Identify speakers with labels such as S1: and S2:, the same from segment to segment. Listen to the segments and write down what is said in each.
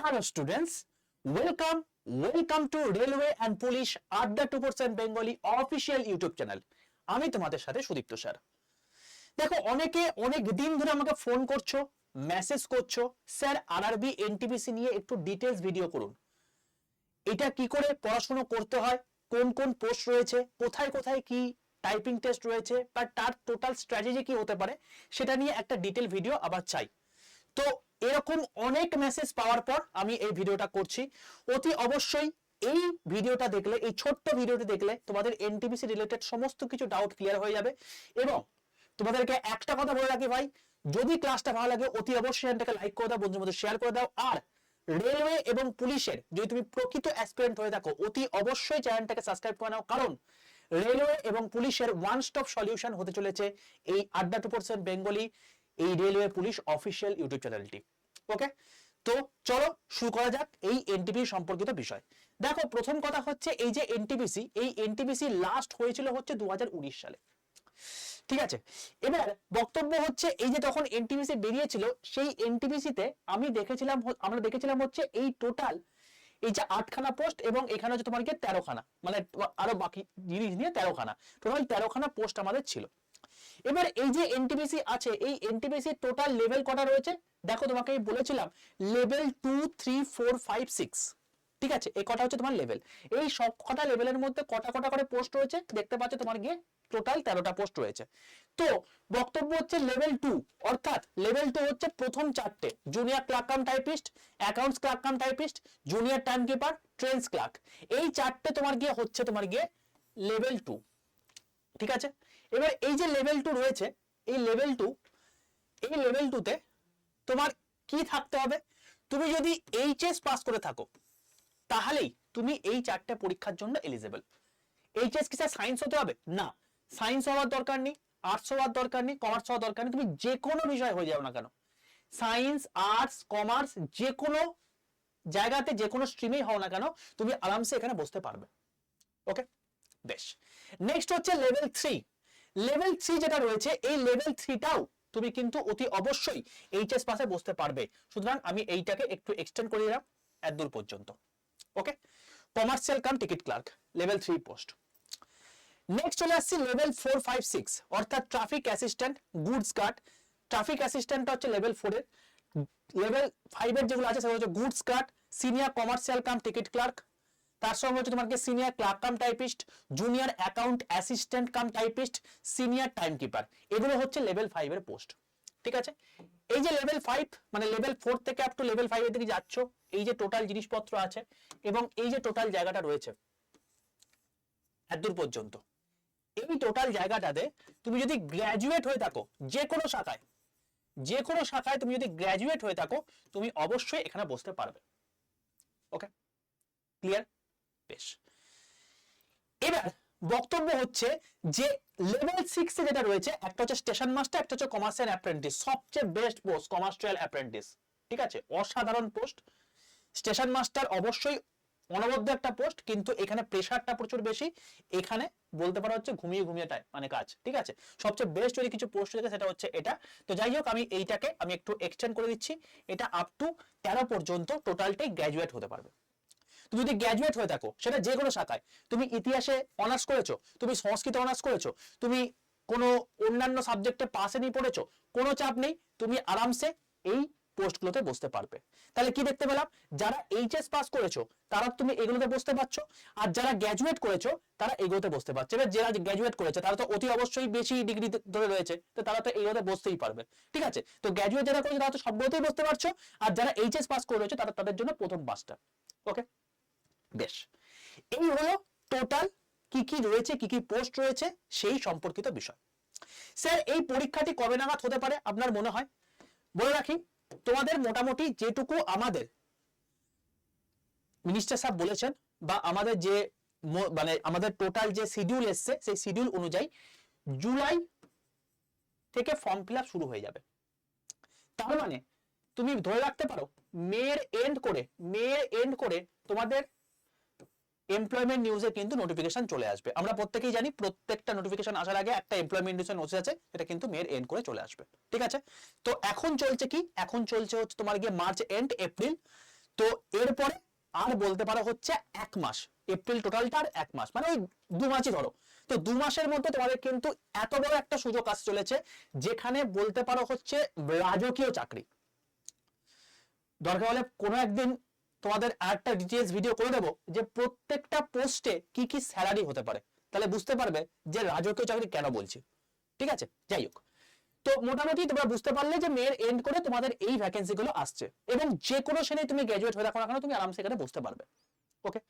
S1: Hello students, welcome to Railway and Police Adda 2% Bengali official YouTube channel. আমি তোমাদের সাথে Sudipta sir. দেখো অনেকে অনেক দিন ধরে আমাকে ফোন করছো, মেসেজ করছো, স্যার আরআরবি এনটিপিসি নিয়ে একটু ডিটেইলস ভিডিও করুন। এটা কি করে পড়াশোনা করতে হয়, কোন কোন পোস্ট রয়েছে, কোথায় কোথায় কি টাইপিং টেস্ট রয়েছে, বা তার টোটাল স্ট্র্যাটেজি কি হতে পারে সেটা নিয়ে একটা ডিটেইল ভিডিও আবার চাই। তো এরকম অনেক মেসেজ পাওয়ার পর আমি এই ভিডিওটা করছি। অতি অবশ্যই এই ভিডিওটা দেখলে, এই ছোট্ট ভিডিওটি দেখলে তোমাদের এনটিপিসি রিলেটেড সমস্ত কিছু ডাউট ক্লিয়ার হয়ে যাবে। এবং তোমাদেরকে একটা কথা বলে রাখি ভাই, যদি ক্লাসটা ভালো লাগে অতি অবশ্যই চ্যানেলটাকে লাইক করে দাও, বন্ধুদের মধ্যে শেয়ার করে দাও। আর রেলওয়ে এবং পুলিশের যদি তুমি প্রকৃত অ্যাসপিরেন্ট হয়ে থাকো অতি অবশ্যই চ্যানেলটাকে সাবস্ক্রাইব করে নাও, কারণ রেলওয়ে এবং পুলিশের ওয়ান স্টপ সলিউশন হতে চলেছে এই আড্ডা 2% বেঙ্গলি, এই রেলওয়ে পুলিশ অফিসিয়াল ইউটিউব চ্যানেলটি। ওকে, তো চলো শুরু করা যাক এই এনটিপিসি সম্পর্কিত বিষয়। দেখো প্রথম কথা হচ্ছে এই যে এনটিপিসি, এই এনটিপিসি লাস্ট হয়েছিল হচ্ছে 2019 সালে। ঠিক আছে, এবার বক্তব্য হচ্ছে এই যে তখন এনটিপিসি বেরিয়েছিল, সেই এনটিপিসিতে আমরা দেখেছিলাম হচ্ছে এই টোটাল এই যে 8খানা পোস্ট এবং এখানে হচ্ছে তোমার কি 13খানা, মানে আরো বাকি জিনিস নিয়ে 13খানা, টোটাল 13খানা পোস্ট আমাদের ছিল। এবার এই যে এনটিপিসি আছে, এই এনটিপিসি টোটাল লেভেল কটা রয়েছে দেখো, তোমাকে আমি বলেছিলাম লেভেল 2, 3, 4, 5, 6। ঠিক আছে, এই কটা হচ্ছে তোমার লেভেল। এই সব কটা লেভেলের মধ্যে কটা কটা করে পোস্ট রয়েছে দেখতে পাচ্ছ, তোমার গিয়ে টোটাল 13টা পোস্ট রয়েছে। তো বক্তব্য হচ্ছে লেভেল 2, অর্থাৎ লেভেল 2 হচ্ছে প্রথম চারটে, junior clerk cum typist, accounts clerk cum typist, junior time keeper, trains clerk. এই চারটে তোমার গিয়ে হচ্ছে তোমার গিয়ে লেভেল 2। ঠিক আছে, এবার এই যে লেভেল 2 রয়েছে, এই লেভেল 2তে তোমার কি থাকতে হবে, তুমি যদি এইচএস পাস করে থাকো তাহলেই তুমি এই চারটে পরীক্ষার জন্য এলিজিবল। এইচএস কি স্যার সায়েন্স হতে হবে? না, সায়েন্স হওয়ার দরকার নেই, আর্টস হওয়ার দরকার নেই, কমার্স হওয়ার দরকার নেই, তুমি যে কোনো বিষয় হয়ে যাও না কেন, সায়েন্স, আর্টস, কমার্স, যে কোনো জায়গাতে যে কোনো স্ট্রিমেই হও না কেন তুমি আরামসে এখানে বসতে পারবে। ওকে, বেশ। নেক্সট হচ্ছে লেভেল 3। লেভেল 3 যেটা রয়েছে, এই লেভেল 3টাও তুমি কিন্তু অতি অবশ্যই এইচএস পাসে বসতে পারবে। সুতরাং আমি এইটাকে একটু এক্সটেন্ড করে দিলাম এতদূর পর্যন্ত। Okay, commercial cum ticket clerk level 3 পোস্ট। নেক্সট চলে আসছে লেভেল 4, 5, 6, অর্থাৎ traffic assistant, goods guard. Traffic অ্যাসিস্ট্যান্টটা হচ্ছে লেভেল 4 এর। লেভেল 5 এর যেগুলো আছে সেগুলো হচ্ছে goods guard, senior commercial cum ticket clerk, তার সঙ্গে হচ্ছে তোমাকে senior clerk cum typist, junior account assistant cum typist, senior time keeper. এগুলো হচ্ছে লেভেল 5 এর পোস্ট। ঠিক আছে, এই যে লেভেল 5 মানে লেভেল 4 থেকে আপ টু লেভেল 5 এর দিকে যাচ্ছ, এই যে টোটাল জিনিসপত্র আছে এবং এই যে টোটাল জায়গাটা রয়েছে এতদূর পর্যন্ত, এই টোটাল জায়গাটাতে তুমি যদি গ্র্যাজুয়েট হয়ে থাকো যে কোনো শাখায় তুমি যদি গ্র্যাজুয়েট হয়ে থাকো তুমি অবশ্যই এখানে বসতে পারবে। ওকে, ক্লিয়ার? বেশ, এবার বক্তব্য হচ্ছে যে লেভেল 6 এ যেটা রয়েছে, একটা হচ্ছে স্টেশন মাস্টার, একটা হচ্ছে কমার্শিয়াল অ্যাপ্রেন্টিস। সবচেয়ে বেস্ট পোস্ট কমার্শিয়াল অ্যাপ্রেন্টিস। ঠিক আছে, অসাধারণ পোস্ট। স্টেশন মাস্টার অবশ্যই অনবদ্য একটা পোস্ট, কিন্তু এখানে প্রেসারটা প্রচুর বেশি, এখানে বলতে পারো হচ্ছে ঘুমিয়ে ঘুমিয়ে মানে কাজ। ঠিক আছে, সবচেয়ে বেস্ট যদি কিছু পোস্ট রয়েছে সেটা হচ্ছে এটা। তো যাই হোক, আমি এইটাকে আমি একটু এক্সটেন্ড করে দিচ্ছি, এটা আপ টু 13 পর্যন্ত টোটালটাই গ্র্যাজুয়েট হতে পারবে। তুমি যদি গ্র্যাজুয়েট হয়ে থাকো সেটা যে কোনো শাখায়, তুমি ইতিহাসে অনার্স করেছো, তুমি সংস্কৃতে অনার্স করেছো, তুমি কোনো অন্যান্য সাবজেক্টে পাশে নিয়ে পড়েছো, কোনো চাপ নেই, তুমি আরামসে এই পোস্টগুলোতে বসতে পারবে। তাহলে কি দেখতে পেলাম, যারা এইচএস পাস করেছো তারা তুমি এগুলোতে বসতে পারছো, আর যারা গ্র্যাজুয়েট করেছো তারা এগুলোতে বসতে পারছে। এবার যারা গ্র্যাজুয়েট করেছে তারা তো অতি অবশ্যই বেশি ডিগ্রি ধরে রয়েছে, তো তারা তো এইগুলোতে বসতেই পারবে। ঠিক আছে, তো গ্র্যাজুয়েট যারা করেছে তারা তো সবগুলোতেই বসতে পারছো, আর যারা এইচএস পাস করে রয়েছে তারা তাদের জন্য প্রথম পাসটা। ওকে, বেশ, এই হলো টোটাল কি কি রয়েছে, কি কি পোস্ট রয়েছে সেই সম্পর্কিত বিষয়। স্যার এই পরীক্ষাটি কবে নাগাদ হতে পারে আপনার মনে হয়? বলে রাখি, তোমাদের মোটামুটি যেটুকু আমাদের মিনিস্টার সাহেব বলেছেন, বা আমাদের যে মানে আমাদের টোটাল যে শিডিউল এসছে সেই শিডিউল অনুযায়ী জুলাই থেকে ফর্ম ফিল আপ শুরু হয়ে যাবে। তার মানে তুমি ধরে রাখতে পারো মের এন্ড করে তোমাদের এমপ্লয়মেন্ট নিউজে কিন্তু নোটিফিকেশন চলে আসবে। আমরা প্রত্যেকেই জানি প্রত্যেকটা নোটিফিকেশন আসার আগে একটা এমপ্লয়মেন্ট নিউজের নোটিশ আছে, এটা কিন্তু মের এন্ড করে চলে আসবে। ঠিক আছে, তো এখন চলছে কি, এখন চলছে হচ্ছে তোমার গিয়ে মার্চ এন্ড এপ্রিল। তো এরপরে আর বলতে পারো হচ্ছে 1 মাস, এপ্রিল টোটালটা আর 1 মাস, মানে ওই 2 মাসই ধরো। তো 2 মাসের মধ্যে তোমাদের কিন্তু এত বড় একটা সুযোগ আসতে চলেছে, যেখানে বলতে পারো হচ্ছে রাজকীয় চাকরি। দরকার হলে কোনো একদিন তোমাদের আরেকটা ডিটেইলস ভিডিও করে দেবো যে প্রত্যেকটা পোস্টে কি কি স্যালারি হতে পারে, তাহলে বুঝতে পারবে যে রাজকীয় চাকরি কেন বলছি। ঠিক আছে, যাই হোক, তো মোটামুটি তোমরা বুঝতে পারলে যে মেয়ের এন্ড করে তোমাদের এই ভ্যাকেন্সি গুলো আসছে, এবং যে কোনো শ্রেণী তুমি গ্রাজুয়েট হয়ে থাকো না কেন তুমি আরামসে এখানে বসতে পারবে। ওকে,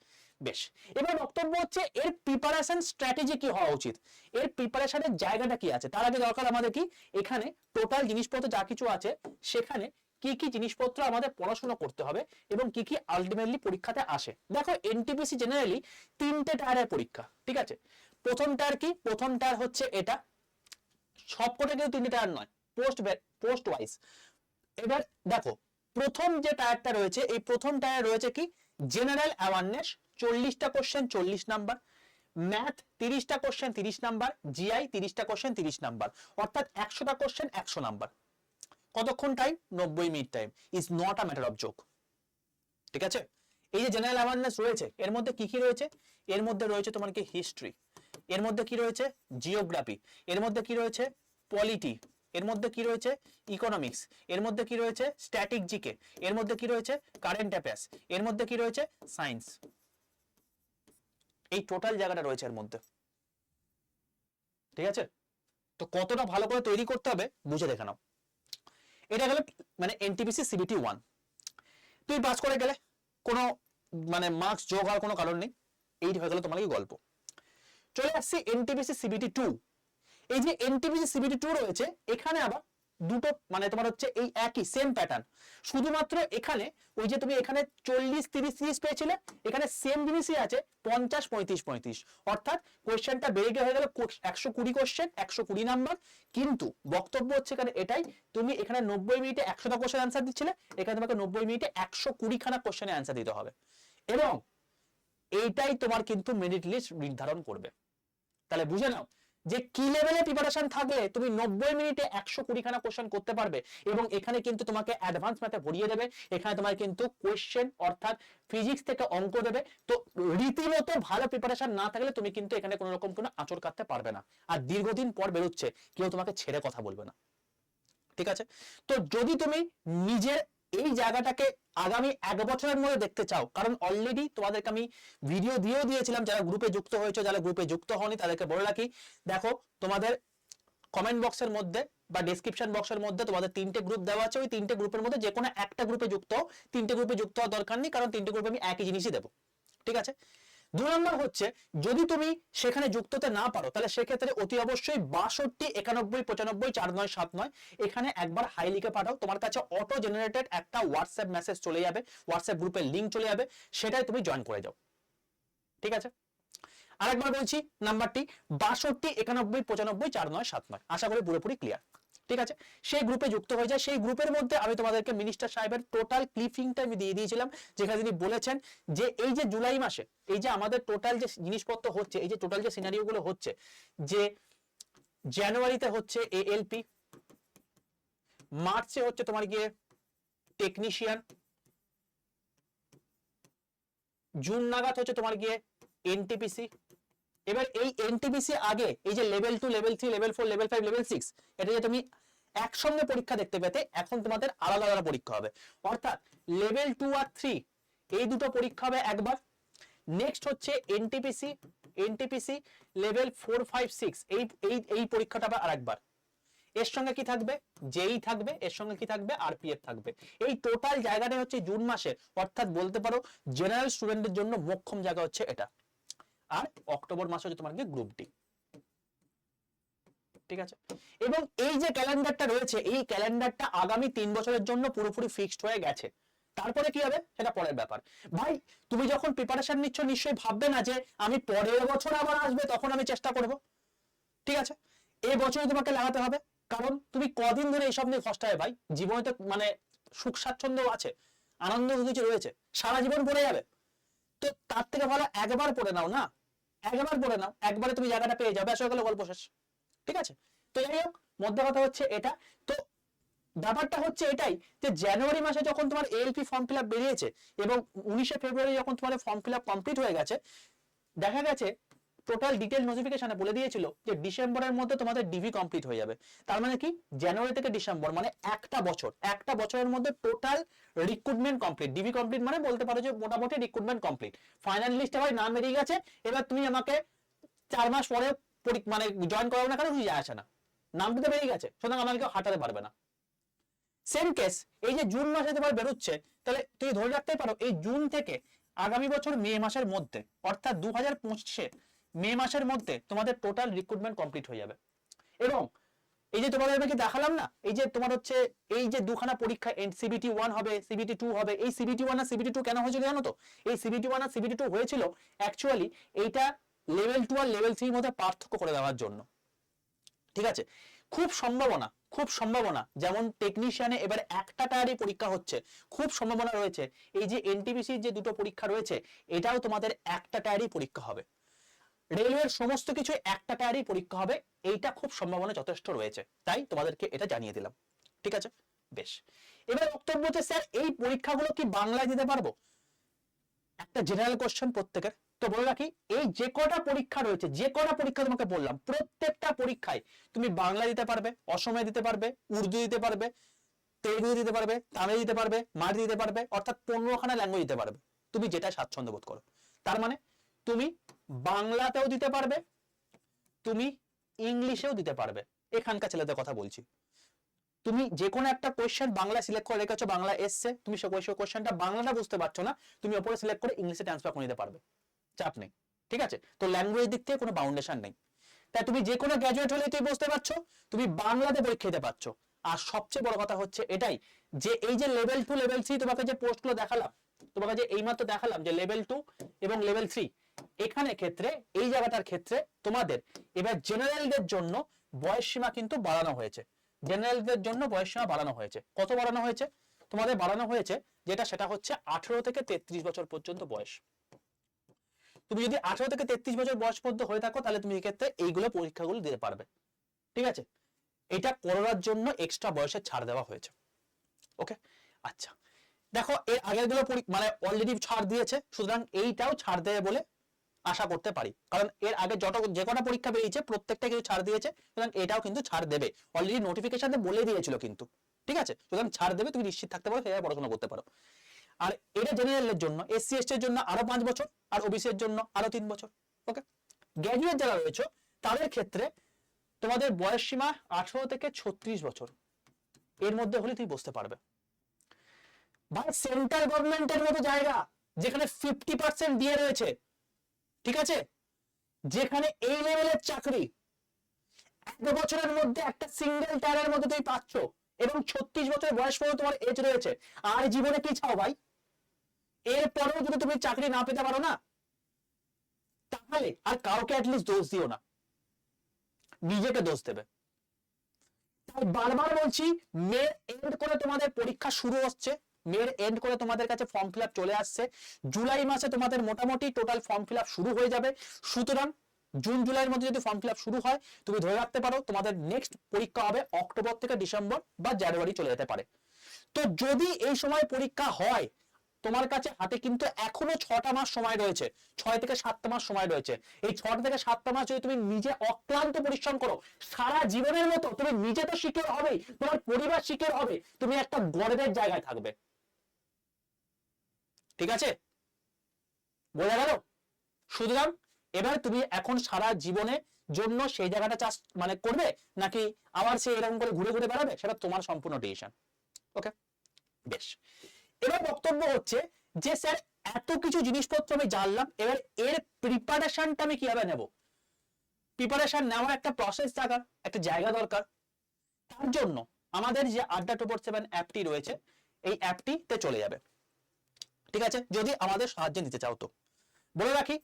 S1: বেশ। এবার বক্তব্য হচ্ছে এর প্রিপারেশন স্ট্র্যাটেজি কি হওয়া উচিত, এর প্রিপারেশনের জায়গাটা কি আছে। তার আগে দরকার আমাদের কি এখানে টোটাল জিনিসপত্র যা কিছু আছে সেখানে কি কি জিনিসপত্র আমাদের পড়াশোনা করতে হবে এবং কি কি আলটিমেটলি পরীক্ষাতে আসে। দেখো এনটিপিসি জেনারেলি 3টে টায়ারের পরীক্ষা, ঠিক আছে। প্রথম টায়ার কি, প্রথম টায়ার হচ্ছে এটা, সবকটা কিন্তু 3টে টায়ার নয়, পোস্ট ওয়াইজ। এবার দেখো প্রথম যে টায়ারটা রয়েছে, এই প্রথম টায়ার রয়েছে কি জেনারেল অ্যাওয়ারনেস, 40টা কোশ্চেন 40 নাম্বার, ম্যাথ 30টা কোশ্চেন 30 নাম্বার, জিআই 30টা কোশ্চেন 30 নাম্বার, অর্থাৎ 100টা কোশ্চেন 100 নাম্বার। কতক্ষণ time, 90 minute time, is not a matter of joke. ঠিক আছে, এই যে জেনারেল অ্যাওয়ারনেস রয়েছে এর মধ্যে কি কি রয়েছে, এর মধ্যে রয়েছে তোমার কি হিস্ট্রি, এর মধ্যে কি রয়েছে জিওগ্রাফি, এর মধ্যে কি রয়েছে পলিটি, এর মধ্যে কি রয়েছে ইকোনমিক্স, এর মধ্যে কি রয়েছে স্ট্যাটিক জিকে, এর মধ্যে কি রয়েছে কারেন্ট অ্যাফেয়ার্স, এর মধ্যে কি রয়েছে সায়েন্স। এই টোটাল জায়গাটা রয়েছে এর মধ্যে। ঠিক আছে, তো কতটা ভালো করে তৈরি করতে হবে বুঝে দেখে নাও। এটা গেল মানে এনটিপিসি সিবিটি 1, তুমি পাস করে গেলে কোনো মানে মার্কস যোগ হওয়ার কোনো কারণ নেই, এই হয়ে গেল তোমার এই গল্প। চলে আসছি এনটিপিসি সিবিটি 2। এই যে এনটিপিসি সিবিটি 2 রয়েছে এখানে আবার দুটো মানে তোমার হচ্ছে এই একই সেম প্যাটার্ন, শুধুমাত্র এখানে ওই যে তুমি এখানে 40 30 30 পেয়েছিলে, এখানে সেম জিনিসই আছে 50 35 35, অর্থাৎ কোশ্চেনটা বেড়ে গিয়ে হয়ে গেল 120 কোশ্চেন 120 নাম্বার। কিন্তু বক্তব্য হচ্ছে এখানে এটাই, তুমি এখানে 90 মিনিটে 100টা কোশ্চেন অ্যান্সার দিচ্ছিলে, এখানে তোমাকে 90 মিনিটে 120 খানা কোশ্চেনের অ্যান্সার দিতে হবে, এবং এইটাই তোমার কিন্তু মেরিট লিস্ট নির্ধারণ করবে। তাহলে বুঝে নাও যে কি লেভেলে প্রিপারেশন থাকলে তুমি 90 মিনিটে 120 খানা কোশ্চেন করতে পারবে, এবং এখানে কিন্তু তোমাকে অ্যাডভান্স ম্যাথে ভরিয়ে দেবে, এখানে তোমার কিন্তু কোশ্চেন অর্থাৎ ফিজিক্স থেকে অঙ্ক দেবে। তো রীতিমতো ভালো প্রিপারেশন না থাকলে তুমি কিন্তু এখানে কোনো রকম কোনো আঁচড় কাটতে পারবে না, আর দীর্ঘদিন পর বেরোচ্ছে কেউ তোমাকে ছেড়ে কথা বলবে না। ঠিক আছে, তো যদি তুমি নিজের এই জায়গাটাকে আগামী 1 বছরের মধ্যে দেখতে চাও, কারণ অলরেডি তোমাদেরকে আমি ভিডিও দিয়েও দিয়েছিলাম, যারা গ্রুপে যুক্ত হয়েছে, যারা গ্রুপে যুক্ত হওনি তাদেরকে বলে রাখি, দেখো তোমাদের কমেন্ট বক্সের মধ্যে বা ডেসক্রিপশন বক্সের মধ্যে তোমাদের 3টে গ্রুপ দেওয়া আছে, ওই 3টে গ্রুপের মধ্যে যে কোনো একটা গ্রুপে যুক্ত হও, 3টে গ্রুপে যুক্ত হওয়ার দরকার নেই, কারণ 3টে গ্রুপে আমি একই জিনিসই দেবো। ঠিক আছে, 2 নম্বর হচ্ছে যদি তুমি সেখানে যুক্ত হতে না পারো তাহলে সেক্ষেত্রে অতি অবশ্যই 62 91 95 49 79 এখানে একবার হাই লিখে পাঠাও, তোমার কাছে অটো জেনারেটেড একটা হোয়াটসঅ্যাপ মেসেজ চলে যাবে, হোয়াটসঅ্যাপ গ্রুপের লিংক চলে যাবে, সেটাই তুমি জয়েন করে যাও। ঠিক আছে, আরেকবার বলছি নাম্বারটি 62 91 95 49 79, আশা করি পুরোপুরি ক্লিয়ার। ঠিক আছে, সেই গ্রুপে যুক্ত হয়ে যায়। সেই গ্রুপের মধ্যে আমি তোমাদেরকে মিনিস্টার সাহেবের টোটাল ক্লিপিংটা আমি দিয়ে দিয়েছিলাম, যেখানে তিনি বলেছেন যে এই যে জুলাই মাসে এই যে আমাদের টোটাল যে জিনিসপত্র হচ্ছে, এই যে টোটাল যে সিনারিও গুলো হচ্ছে, যে জানুয়ারিতে হচ্ছে এএলপি, মার্চে হচ্ছে তোমার গিয়ে টেকনিশিয়ান, জুন নাগাদ হচ্ছে তোমার গিয়ে এনটিপিসি। এবার এই এনটিপিসি আগে এই যে level 2 level 3 level 4 level 5 level 6 এটা যে তুমি একসঙ্গে পরীক্ষা দেখতে পেতে, এখন তোমাদের আলাদা আলাদা পরীক্ষা হবে, অর্থাৎ লেভেল 2 আর 3 এই দুটো পরীক্ষা হবে একবার। নেক্সট হচ্ছে এনটিপিসি লেভেল 4 5 6 এই এই এই পরীক্ষাটা আবার আরেকবার। এর সঙ্গে কি থাকবে, জেই থাকবে, এর সঙ্গে কি থাকবে আরপিএফ থাকবে। এই টোটাল জায়গাটা হচ্ছে জুন মাসে, অর্থাৎ বলতে পারো জেনারেল স্টুডেন্টের জন্য মোক্ষম জায়গা হচ্ছে এটা। আর অক্টোবর মাসে হচ্ছে তোমার গ্রুপ ডি। ঠিক আছে, এবং এই যে ক্যালেন্ডারটা রয়েছে এই ক্যালেন্ডারটা আগামী 3 বছরের জন্য পুরোপুরি ফিক্সড হয়ে গেছে। তারপরে কি হবে সেটা পরের ব্যাপার। ভাই তুমি যখন প্রিপারেশন নিচ্ছ নিশ্চয়ই ভাববে না যে আমি পরের বছর আবার আসবে তখন আমি চেষ্টা করব। ঠিক আছে, এই বছরই তোমাকে লাগাতে হবে, কারণ তুমি কদিন ধরে এইসব নিয়ে খসটায় ভাই, জীবনে তো মানে সুখ স্বাচ্ছন্দ্য আছে, আনন্দ কিছু রয়েছে, সারা জীবন পড়ে যাবে। তো তার থেকে ভালো একবার পড়ে নাও না, একবার পড়ে নাও, একবারে তুমি জায়গাটা পেয়ে যাবে, আসলে গেলে গল্প শেষ। ঠিক আছে, তো যাই হোক মধ্যে কথা হচ্ছে এটা। তো ব্যাপারটা হচ্ছে এটাই যে জানুয়ারি মাসে যখন তোমার এএলপি ফর্ম ফিল আপ বেরিয়েছে এবং 19শে ফেব্রুয়ারি যখন তোমাদের ফর্ম ফিল আপ কমপ্লিট হয়ে গেছে, দেখা গেছে টোটাল ডিটেল নোটিফিকেশনে বলে দিয়েছিল যে ডিসেম্বরের মধ্যে তোমাদের ডিভি কমপ্লিট হয়ে যাবে। তার মানে কি, জানুয়ারি থেকে ডিসেম্বর মানে একটা বছরের মধ্যে total recruitment complete. DV complete মানে বলতে পারো যে মোটামুটি রিক্রুটমেন্ট কমপ্লিট। ফাইনাল লিস্টে ভাই নাম বেরিয়ে গেছে, এবার তুমি আমাকে 4 মাস পরে মানে জয়েন করাবো না কেন কিছু যায় আসে না, নামটা তো বেরিয়ে গেছে, সুতরাং আমাকে কেউ হাঁটাতে পারবে না। সেম কেস এই যে জুন মাসে তোমার বেরোচ্ছে, তাহলে তুমি ধরে রাখতে পারো এই জুন থেকে আগামী বছর মে মাসের মধ্যে, অর্থাৎ 2025 মে মাসের মধ্যে তোমাদের টোটাল রিক্রুটমেন্ট কমপ্লিট হয়ে যাবে। এবং এই যে তোমাদের আমি দেখালাম না, এই যে তোমার হচ্ছে এই যে দুখানা পরীক্ষা সিবিটি 1 হবে, সিবিটি 2 হবে, এই সিবিটি 1 আর সিবিটি 2 কেন হয়েছিল জানো তো? এই সিবিটি 1 আর সিবিটি 2 হয়েছিল অ্যাকচুয়ালি এইটা লেভেল 2 আর লেভেল 3 এর মধ্যে পার্থক্য করে দেওয়ার জন্য। ঠিক আছে, খুব সম্ভাবনা যেমন টেকনিশিয়ানে এবার একটা টায়ারই পরীক্ষা হচ্ছে, খুব সম্ভাবনা রয়েছে এই যে এনটিপিসি যে দুটো পরীক্ষা রয়েছে এটাও তোমাদের একটা টায়ারই পরীক্ষা হবে। রেলওয়ের সমস্ত কিছু একটা টায়ারই পরীক্ষা হবে, এইটা খুব সম্ভাবনা যথেষ্ট রয়েছে, তাই তোমাদেরকে এটা জানিয়ে দিলাম। ঠিক আছে, বেশ। এবার বক্তব্য হচ্ছে স্যার এই পরীক্ষাগুলো কি বাংলায় দিতে পারবো? একটা জেনারেল কোশ্চেন প্রত্যেকের। তো বলে রাখি, এই যে কটা পরীক্ষা রয়েছে, যে কটা পরীক্ষা তোমাকে বললাম, প্রত্যেকটা পরীক্ষায় তুমি বাংলা দিতে পারবে, অসমে দিতে পারবে, উর্দু দিতে পারবে, তেলুগু দিতে পারবে, তামিল দিতে পারবে, মারাঠি দিতে পারবে, অর্থাৎ 15খানা ল্যাঙ্গুয়েজ দিতে পারবে তুমি যেটা স্বাচ্ছন্দ্য বোধ করো। তার মানে তুমি বাংলাতেও দিতে পারবে, তুমি ইংলিশেও দিতে পারবে। এখানকার ছেলেদের কথা বলছি, তুমি যে কোনো একটা কোয়েশ্চেন বাংলা সিলেক্ট করে রেখেছো, বাংলা এসছে, তুমি সেই কোয়েশ্চেনটা বাংলাটা বুঝতে পারছো না, তুমি ওপরে সিলেক্ট করে ইংলিশে ট্রান্সফার করে নিতে পারবে, চাপ নেই। ঠিক আছে, তো ল্যাঙ্গুয়েজ দিক থেকে কোনো বাউন্ডেশন নেই। তাই তুমি যে কোনো গ্র্যাজুয়েট হলে তুমি বুঝতে পারছো তুমি বাংলাতে পরীক্ষা দিতে পারছো। আর সবচেয়ে বড় কথা হচ্ছে এটাই যে এই যে লেভেল 2 লেভেল 3 তোমাকে যে পোস্টগুলো দেখালাম, তোমাকে যে এইমাত্র দেখালাম যে লেভেল 2 এবং লেভেল 3, এখানে ক্ষেত্রে এই জায়গাটার ক্ষেত্রে তোমাদের এবার জেনারেলদের জন্য বয়স সীমা কিন্তু বাড়ানো হয়েছে। জেনারেলদের জন্য বয়স সীমা বাড়ানো হয়েছে। কত বাড়ানো হয়েছে? তোমাদের বাড়ানো হয়েছে যেটা, সেটা হচ্ছে 18 থেকে 33 বছর পর্যন্ত বয়স। তুমি যদি 18 থেকে 33 বছর বয়স পর্যন্ত হয়ে থাকো তাহলে তুমি এক্ষেত্রে এইগুলো পরীক্ষাগুলো দিতে পারবে। ঠিক আছে, এটা করার জন্য এক্সট্রা বয়সের ছাড় দেওয়া হয়েছে। ওকে, আচ্ছা দেখো এর আগের গুলো মানে অলরেডি ছাড় দিয়েছে, সুতরাং এইটাও ছাড় দেবে বলে আশা করতে পারি, কারণ এর আগে যে কটা পরীক্ষা বেরিয়েছে প্রত্যেকটা কিছু ছাড় দিয়েছে, সুতরাং এটাও কিন্তু ছাড় দেবে। অলরেডি নোটিফিকেশনে বলে দিয়েছিল কিন্তু। ঠিক আছে, সুতরাং ছাড় দেবে, তুমি নিশ্চিত থাকতে পারো, সেভাবে পড়াশোনা করতে পারো। আর এটা জেনারেলের জন্য, এসসি এসটি এর জন্য আরো 5 বছর, আর ওবিসি এর জন্য আরো 3 বছর। ওকে, গ্র্যাজুয়েট যারা রয়েছে তাদের ক্ষেত্রে তোমাদের বয়স সীমা 18 থেকে 36 বছর এর মধ্যে হলে তুমি বুঝতে পারবে। ভাই সেন্ট্রাল গভর্নমেন্টের মতো জায়গা যেখানে 50% দিয়ে রয়েছে, ঠিক আছে, যেখানে এই লেভেলের চাকরি 1 বছরের মধ্যে একটা সিঙ্গেল টায়ারের মধ্যে তুমি পাচ্ছ, এবং 36 বছর বয়স পর্যন্ত তোমার এজ রয়েছে, আর জীবনে কি চাও ভাই? এরপরেও যদি তুমি চাকরি না পেতে পারো না, তাহলে আর কাউকে অ্যাটলিস্ট দোষ দিও না, নিজেকে দোষ দেবে। তাই বারবার বলছি, মে এন্ড করে তোমাদের পরীক্ষা শুরু হচ্ছে, মের এন্ড করে তোমাদের কাছে ফর্ম ফিল আপ চলে আসছে, জুলাই মাসে তোমাদের মোটামুটি টোটাল ফর্ম ফিল আপ শুরু হয়ে যাবে। সুতরাং জুন জুলাইয়ের মধ্যে যদি ফর্ম ফিল আপ শুরু হয়, তুমি ধরে রাখতে পারো তোমাদের নেক্সট পরীক্ষা হবে অক্টোবর থেকে ডিসেম্বর বা জানুয়ারি চলে যেতে পারে। তো যদি এই সময় পরীক্ষা হয়, তোমার কাছে হাতে কিন্তু এখনো 6টা মাস সময় রয়েছে, 6 থেকে 7টা মাস সময় রয়েছে। এই 6 থেকে 7টা মাস যদি তুমি নিজে অক্লান্ত পরিশ্রম করো, সারা জীবনের মতো তুমি নিজে তো সিকিউর হবেই, তোমার পরিবার সিকিউর হবে, তুমি একটা গর্বের জায়গায় থাকবে। ঠিক আছে, বোঝা গেল? সুতরাং এবার তুমি এখন সারা জীবনের জন্য সেই জায়গাটা চাষ মানে করবে, নাকি আবার সে এরকম করে ঘুরে ঘুরে বেড়াবে, সেটা তোমার সম্পূর্ণ ডিসিশন। ওকে, বেশ। এবার বক্তব্য হচ্ছে যে স্যার এত কিছু জিনিসপত্র আমি জানলাম, এবার এর প্রিপারেশনটা আমি কিভাবে নেব? প্রিপারেশন নেওয়ার একটা প্রসেস দরকার, একটা জায়গা দরকার। তার জন্য আমাদের যে আড্ডা 247 অ্যাপটি রয়েছে, এই অ্যাপটিতে চলে যাবে। ঠিক আছে, যদি আমাদের সাহায্য নিতে চাও তো। বলে রাখি,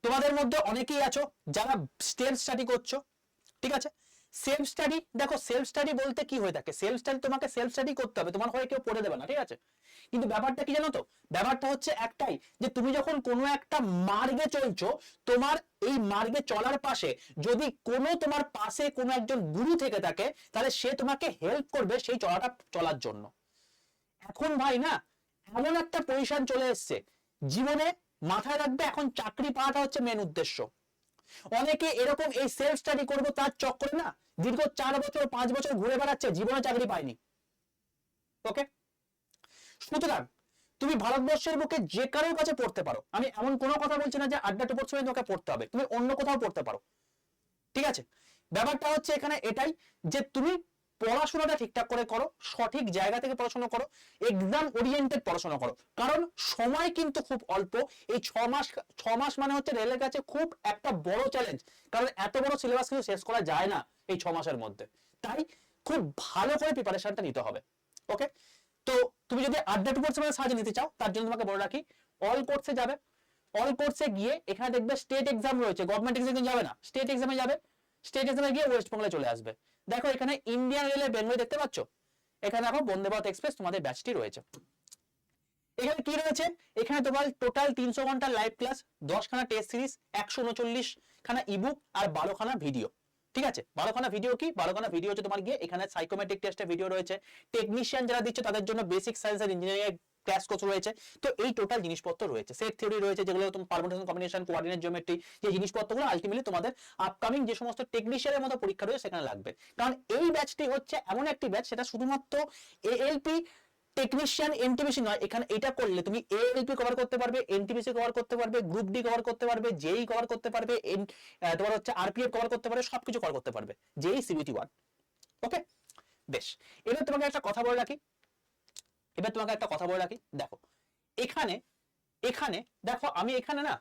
S1: তোমাদের মধ্যে অনেকেই আছো যারা স্টেম স্টাডি করছো, ঠিক আছে, সেলফ স্টাডি, দেখো সেলফ স্টাডি বলতে কি হয়ে থাকে, সেলফ স্টাডি তোমাকে সেলফ স্টাডি করতে হবে, তোমার হয়ে কেউ পড়ে দেবে না, ঠিক আছে। কিন্তু ব্যাপারটা কি জানো তো, ব্যাপারটা হচ্ছে একটাই, যে তুমি যখন কোনো একটা মার্গে চলছো, তোমার এই মার্গে চলার পাশে যদি কোনো তোমার পাশে কোনো একজন গুরু থেকে থাকে, তাহলে সে তোমাকে হেল্প করবে সেই চলাটা চলার জন্য। এখন ভাই না, এমন একটা পজিশন চলে এসছে জীবনে, মাথায় রাখবে এখন চাকরি পাওয়াটা হচ্ছে মেন উদ্দেশ্য। অনেকে এরকম এই সেলফ স্টাডি করবো তার চক্করে না দীর্ঘ 4 বছর 5 বছর ঘুরে বেড়াচ্ছে, জীবনে চাকরি পায়নি। ওকে, সুতরাং তুমি ভারতবর্ষের বুকে যে কারোর কাছে পড়তে পারো, আমি এমন কোনো কথা বলছি না যে আড্ডা টুপোর সময় তোমাকে পড়তে হবে, তুমি অন্য কোথাও পড়তে পারো, ঠিক আছে। ব্যাপারটা হচ্ছে এখানে এটাই যে তুমি পড়াশোনাটা ঠিকঠাক করে করো, সঠিক জায়গা থেকে পড়াশোনা করো, এক্সাম ওরিয়েন্টেড পড়াশোনা করো, কারণ সময় কিন্তু খুব অল্প। এই 6 মাস মানে হচ্ছে রেলের কাছে খুব একটা বড় চ্যালেঞ্জ, কারণ এত বড় সিলেবাস কিন্তু শেষ করা যায় না এই 6 মাসের মধ্যে। তাই খুব ভালো করে প্রিপারেশনটা নিতে হবে। ওকে, তো তুমি যদি আড্ডা টু কোর্সে সাহায্য নিতে চাও, তার জন্য তোমাকে বলে রাখি, অল কোর্সে যাবে। অল কোর্সে গিয়ে এখানে দেখবে স্টেট এক্সাম রয়েছে, গভর্নমেন্ট এক্সাম যাবে না, স্টেট এক্সামে যাবে। স্টেট এক্সামে গিয়ে ওয়েস্ট বেঙ্গলে চলে আসবে। দেখো এখানে ইন্ডিয়ান রেলের বেঙ্গলি দেখতে পাচ্ছ, এখানে দেখো বন্দে ভারত এক্সপ্রেস তোমাদের ব্যাচটি রয়েছে। এখানে কি রয়েছে, এখানে তোমার টোটাল 300 ঘন্টা লাইভ ক্লাস, 10খানা টেস্ট সিরিজ, 139 খানা ইবুক আর 12খানা ভিডিও, ঠিক আছে। 12খানা ভিডিও কি, 12খানা ভিডিও হচ্ছে তোমার গিয়ে এখানে সাইকোমেট্রিক টেস্টের ভিডিও রয়েছে, টেকনিশিয়ান যারা দিচ্ছে তাদের জন্য বেসিক সায়েন্স আর ইঞ্জিনিয়ারিং এর ক্লাস কোর্স রয়েছে। তো এই টোটাল জিনিসপত্র রয়েছে, সেট থিওরি রয়েছে, যেগুলো তোমার পারমুটেশন কম্বিনেশন কোঅর্ডিনেট জিওমেট্রি, যে জিনিসপত্রগুলো আলটিমেটলি তোমাদের আপকামিং যে সমস্ত টেকনিশিয়ানের মতো পরীক্ষা রয়েছে সেখানে লাগবে। কারণ এই ব্যাচটি হচ্ছে এমন একটি ব্যাচ, সেটা শুধুমাত্র এএলপি টেকনিশিয়ান এনটিপিসি নয়, এখানে এটা করলে তুমি এএলপি কভার করতে পারবে, এনটিপিসি কভার করতে পারবে, গ্রুপ ডি কভার করতে পারবে, জেই কভার করতে পারবে, তোমার হচ্ছে আরপিএফ কভার করতে পারবে, সবকিছু কভার করতে পারবে, জেই সিবিটি 1। ওকে, বেশ, এবার তোমাকে একটা কথা বলে রাখি, দেখো এখানে এখানে দেখো আমি এখানে না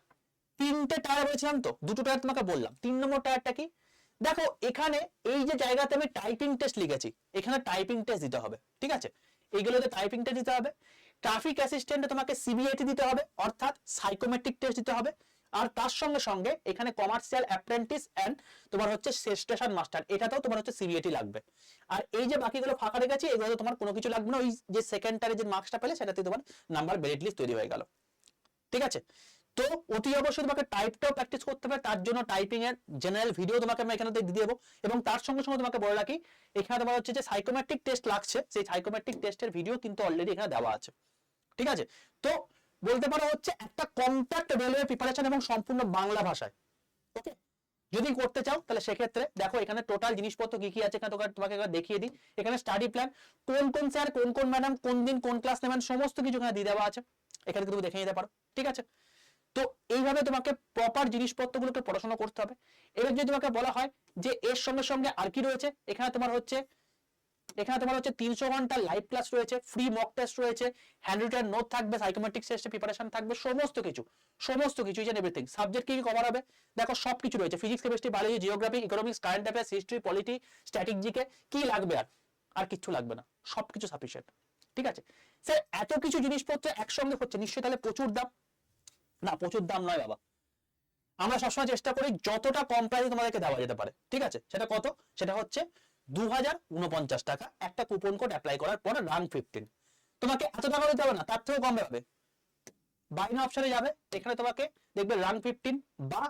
S1: 3টে টায়ার বলেছিলাম, তো 2টো টায়ার তোমাকে বললাম, 3 নম্বর টায়ারটা কি, দেখো এখানে এই যে জায়গাতে আমি টাইপিং টেস্ট লিখেছি, এখানে টাইপিং টেস্ট দিতে হবে, ঠিক আছে। এইগুলোতে টাইপিং টেস্ট দিতে হবে। ট্রাফিক অ্যাসিস্ট্যান্টে তোমাকে সিবিআইটি দিতে হবে, অর্থাৎ সাইকোমেট্রিক টেস্ট দিতে হবে। আর তার সঙ্গে সঙ্গে এখানে কমার্শিয়াল অ্যাপ্রেন্টিস এন্ড তোমার হচ্ছে স্টেশন মাস্টার, এটাতেও তোমার হচ্ছে সিবিআইটি লাগবে। আর এই যে বাকিগুলো ফাঁকা রেখেছি, এগুলো তোমার কোনো কিছু লাগবে না, ওই যে সেকেন্ডারে যে মার্কসটা পেলে সেটাতে তোমার নাম্বার মেরিট লিস্ট তৈরি হয়ে গেল, ঠিক আছে। তো অতি অবশ্যই তোমাকে টাইপটাও প্র্যাকটিস করতে হবে, তার জন্য টাইপিং এর জেনারেল ভিডিও তোমাকে আমি এখানে দিয়ে দেবো। এবং তার সঙ্গে সঙ্গে তোমাকে বলে রাখি, এখানে তোমার হচ্ছে যে সাইকোমেট্রিক টেস্ট লাগছে, সেই সাইকোমেট্রিক টেস্টের ভিডিও কিন্তু অলরেডি এখানে দেওয়া আছে, ঠিক আছে। তো বলতে পারো হচ্ছে একটা কম্প্যাক্ট রেলওয়ে প্রিপারেশন এবং সম্পূর্ণ বাংলা ভাষায়। ওকে, যদি করতে চাও তাহলে সেক্ষেত্রে দেখো এখানে টোটাল জিনিসপত্র কি কি আছে, এখানে তোমাকে দেখিয়ে দিই। এখানে স্টাডি প্ল্যান, কোন কোন স্যার কোন কোন ম্যাডাম কোন দিন কোন ক্লাস নেবেন, সমস্ত কিছু এখানে দিয়ে দেওয়া আছে, এখানে তুমি দেখে নিতে পারো, ঠিক আছে। তো এইভাবে তোমাকে প্রপার জিনিসপত্রগুলোকে পড়াশোনা করতে হবে। এবার যদি তোমাকে বলা হয় যে এর সঙ্গে সঙ্গে আর কি রয়েছে, এখানে তোমার হচ্ছে 300 ঘন্টা লাইভ ক্লাস রয়েছে, ফ্রি মক টেস্ট রয়েছে, হ্যান্ড রিটেন নোট থাকবে, সাইকোমেট্রিক টেস্টে প্রিপারেশন থাকবে, সমস্ত কিছু ইচ এন্ড এভরিথিং। সাবজেক্ট কি কি কভার হবে, দেখো সবকিছু রয়েছে, physics chemistry biology geography economics current affairs history polity static GK, কি লাগবে আর কিচ্ছু লাগবে না, সবকিছু সাফিসিয়েন্ট, ঠিক আছে। স্যার এত কিছু জিনিসপত্র একসঙ্গে হচ্ছে নিশ্চয়ই তাহলে প্রচুর দাম, না প্রচুর দাম নয় বাবা, আমরা সবসময় চেষ্টা করি যতটা কম প্রাইসে তোমাদেরকে দেওয়া যেতে পারে, ঠিক আছে। সেটা কত, সেটা হচ্ছে 2049 টাকা, একটা কুপন কোড অ্যাপ্লাই করার পর রান 15। তোমাকে এত টাকা দিতে হবে না, তার থেকেও কমে পাবে। বাইনা অপশনে যাবে, এখানে তোমাকে দেখবে রান 15 বা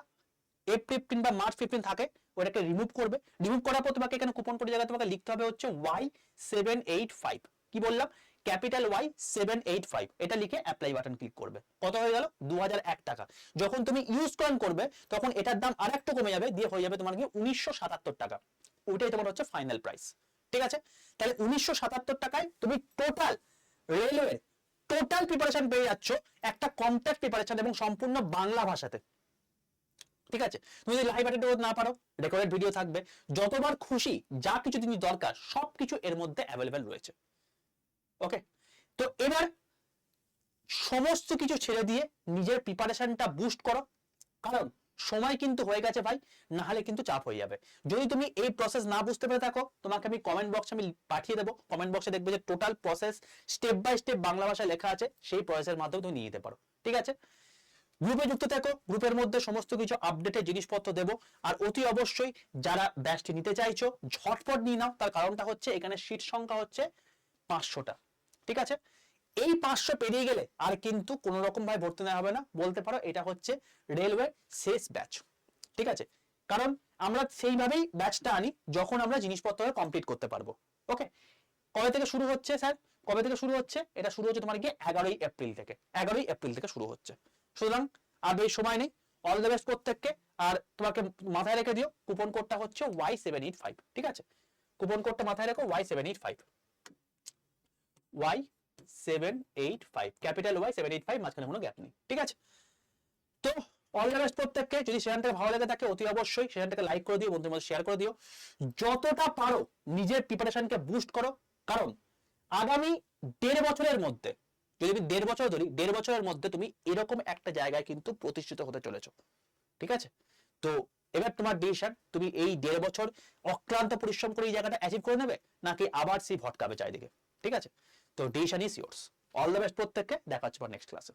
S1: F15 বা মার্চ 15 থাকে, ওটাকে রিমুভ করবে। রিমুভ করার পর তোমাকে এখানে কুপন কোডের জায়গায় তোমাকে লিখতে হবে হচ্ছে Y785, কি বললাম, ক্যাপিটাল Y785, এটা লিখে অ্যাপ্লাই বাটন ক্লিক করবে। কত হয়ে গেল, 2001 টাকা। যখন তুমি ইউজ করবে তখন এটার দাম আরেকটু কমে যাবে, দিয়ে হয়ে যাবে তোমার কি 1977 টাকা। ওইটাই তোমার হচ্ছে ফাইনাল প্রাইস, ঠিক আছে। তাহলে 1977 টাকায় তুমি টোটাল রেলওয়ে টোটাল প্রিপারেশন পেয়ে যাচ্ছ, একটা কম্প্যাক্ট প্রিপারেশন এবং সম্পূর্ণ বাংলা ভাষাতে, ঠিক আছে। তুমি যদি লাইভ অ্যাটেন্ড করতে না পারো, রেকর্ডেড ভিডিও থাকবে, যতবার খুশি যা কিছু জিনিস দরকার সবকিছু এর মধ্যে অ্যাভেলেবেল রয়েছে। ওকে, তো এবার সমস্ত কিছু ছেড়ে দিয়ে নিজের প্রিপারেশনটা বুস্ট করো, কারণ সময় কিন্তু হয়ে গেছে ভাই, না হলে কিন্তু চাপ হয়ে যাবে। যদি তুমি এই প্রসেস না বুঝতে পেরে থাকো, তোমাকে আমি কমেন্ট বক্সে পাঠিয়ে দেবো, কমেন্ট বক্সে দেখবে যে total process step by step Bangla ভাষায় লেখা আছে, সেই প্রসেসের মাধ্যমে তুমি নিয়ে যেতে পারো, ঠিক আছে। গ্রুপে যুক্ত থাকো, গ্রুপের মধ্যে সমস্ত কিছু আপডেটের জিনিসপত্র দেবো। আর অতি অবশ্যই যারা ব্যাচটি নিতে চাইছো ঝটপট নিয়ে নাও, তার কারণটা হচ্ছে এখানে সিট সংখ্যা হচ্ছে 500টা, ঠিক আছে? এই 500 পেরিয়ে গেলে আর কিন্তু কোন রকম ভাবে ভর্তি নেওয়া হবে না, বলতে পারো এটা হচ্ছে রেলওয়ে শেষ ব্যাচ, ঠিক আছে? কারণ আমরা সেইভাবেই ব্যাচটা আনি যখন আমরা জিনিসপত্র কমপ্লিট করতে পারবো। ওকে, কবে থেকে শুরু হচ্ছে স্যার? কবে থেকে শুরু হচ্ছে? এটা শুরু হচ্ছে তোমার গিয়ে 11ই এপ্রিল থেকে, 11ই এপ্রিল থেকে শুরু হচ্ছে। সুতরাং আর বেশি সময় নেই। অল দ্য বেস্ট প্রত্যেককে। আর তোমাকে মাথায় রেখে দিও কুপন কোডটা হচ্ছে Y785, ঠিক আছে? কুপন কোডটা মাথায় রেখো Y785, Y785, ক্যাপিটাল Y785, মাঝখানে কোনো গ্যাপ নেই, ঠিক আছে? তো অল দ্য বেস্ট প্রত্যেককে। যদি চ্যানেলটা ভালো লেগে থাকে অতি অবশ্যই চ্যানেলটাকে লাইক করে দিও, বন্ধুদের মধ্যে শেয়ার করে দিও। যতটা পারো নিজের প্রিপারেশনকে বুস্ট করো, কারণ আগামী 1.5 বছরের মধ্যে, যদি আমি 1.5 বছর ধরি, 1.5 বছরের মধ্যে তুমি এরকম একটা জায়গায় কিন্তু প্রতিষ্ঠিত হতে চলেছো, ঠিক আছে? তো এবার তোমার ডিসিশন, তুমি এই 1.5 বছর অক্লান্ত পরিশ্রম করে এই জায়গাটা অ্যাচিভ করে নেবে, নাকি আবার সেই ভটকাবে চারিদিকে, ঠিক আছে? তো decision is yours. All the best প্রত্যেককে, দেখা হচ্ছে নেক্সট ক্লাসে।